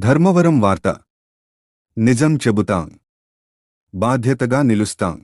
ధర్మవరం వార్త. నిజం చెబుతాం, బాధ్యతగా నిలుస్తాం.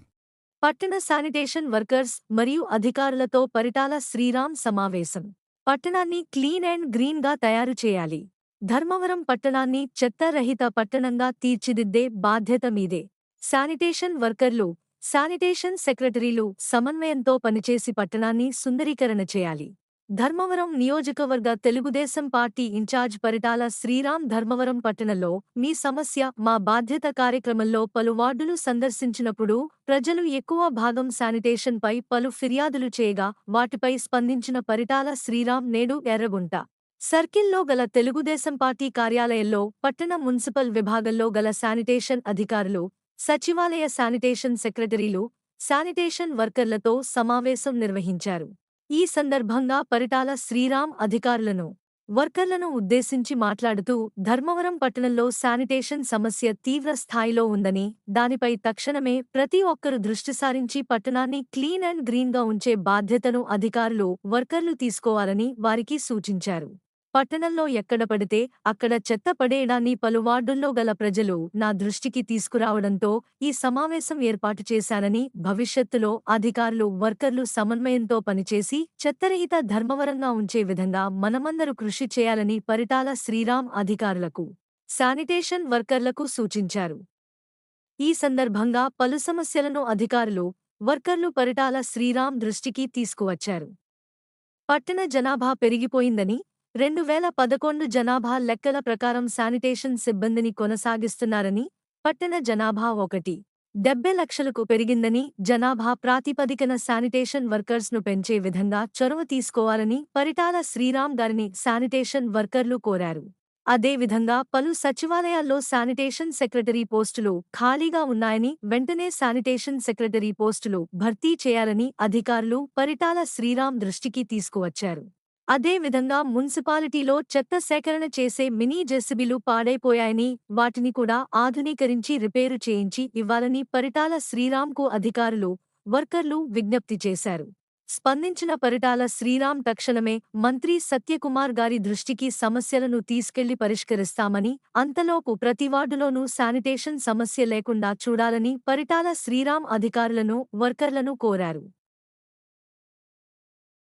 పట్టణ శానిటేషన్ వర్కర్స్ మరియు అధికారులతో పరిటాల శ్రీరామ్ సమావేశం. పట్టణాన్ని క్లీన్ అండ్ గ్రీన్గా తయారు చేయాలి. ధర్మవరం పట్టణాన్ని చెత్త రహిత పట్టణంగా తీర్చిదిద్దే బాధ్యత మీదే. శానిటేషన్ వర్కర్లు, శానిటేషన్ సెక్రటరీలు సమన్వయంతో పనిచేసి పట్టణాన్ని సుందరీకరణ చేయాలి. ధర్మవరం నియోజకవర్గ తెలుగుదేశం పార్టీ ఇన్ఛార్జ్ పరిటాల శ్రీరామ్ ధర్మవరం పట్టణంలో మీ సమస్య మా బాధ్యత కార్యక్రమంలో పలు వార్డులు సందర్శించినప్పుడు ప్రజలు ఎక్కువ భాగం శానిటేషన్పై పలు ఫిర్యాదులు చేయగా వాటిపై స్పందించిన పరిటాల శ్రీరామ్ నేడు ఎర్రగుంట సర్కిల్లో గల తెలుగుదేశం పార్టీ కార్యాలయంలో పట్టణ మున్సిపల్ విభాగంలో గల శానిటేషన్ అధికారులు, సచివాలయ శానిటేషన్ సెక్రటరీలు, శానిటేషన్ వర్కర్లతో సమావేశం నిర్వహించారు. ఈ సందర్భంగా పరిటాల శ్రీరామ్ అధికారులను, వర్కర్లను ఉద్దేశించి మాట్లాడుతూ ధర్మవరం పట్టణంలో శానిటేషన్ సమస్య తీవ్ర స్థాయిలో ఉందని, దానిపై తక్షణమే ప్రతి ఒక్కరూ దృష్టి సారించి పట్టణాన్ని క్లీన్ అండ్ గ్రీన్గా ఉంచే బాధ్యతను అధికారులు, వర్కర్లు తీసుకోవాలని వారికి సూచించారు. పట్టణంలో ఎక్కడ పడితే అక్కడ చెత్త పడేయడాన్ని పలు వార్డుల్లో గల ప్రజలు నా దృష్టికి తీసుకురావడంతో ఈ సమావేశం ఏర్పాటు చేశానని, భవిష్యత్తులో అధికారులు, వర్కర్లు సమన్వయంతో పనిచేసి చెత్తరహిత ధర్మవరంగా ఉంచే విధంగా మనమందరూ కృషి చేయాలని పరిటాల శ్రీరామ్ అధికారులకు, శానిటేషన్ వర్కర్లకు సూచించారు. ఈ సందర్భంగా పలు సమస్యలను అధికారులు, వర్కర్లు పరిటాల శ్రీరామ్ దృష్టికి తీసుకువచ్చారు. పట్టణ జనాభా పెరిగిపోయిందని, 2011 జనాభా లెక్కల ప్రకారం శానిటేషన్ సిబ్బందిని కొనసాగిస్తున్నారని, పట్టణ జనాభా 1.70 లక్షలకు పెరిగిందని, జనాభా ప్రాతిపదికన శానిటేషన్ వర్కర్స్ను పెంచే విధంగా చొరవ తీసుకోవాలని పరిటాల శ్రీరామ్ గారిని శానిటేషన్ వర్కర్లు కోరారు. అదేవిధంగా పలు సచివాలయాల్లో శానిటేషన్ సెక్రటరీ పోస్టులు ఖాళీగా ఉన్నాయని, వెంటనే శానిటేషన్ సెక్రటరీ పోస్టులు భర్తీ చేయాలని అధికారులు పరిటాల శ్రీరామ్ దృష్టికి తీసుకువచ్చారు. అదేవిధంగా మున్సిపాలిటీలో చెత్త సేకరణ చేసే మినీ జెసిబిలు పాడైపోయాయని, వాటిని కూడా ఆధునీకరించి రిపేరు చేయించి ఇవ్వాలని పరిటాల శ్రీరామ్కు అధికారులు, వర్కర్లు విజ్ఞప్తి చేశారు. స్పందించిన పరిటాల శ్రీరామ్ తక్షణమే మంత్రి సత్యకుమార్ గారి దృష్టికి సమస్యలను తీసుకెళ్లి పరిష్కరిస్తామని, అంతలోపు ప్రతి వార్డులోనూ శానిటేషన్ సమస్య లేకుండా చూడాలని పరిటాల శ్రీరామ్ అధికారులను, వర్కర్లను కోరారు.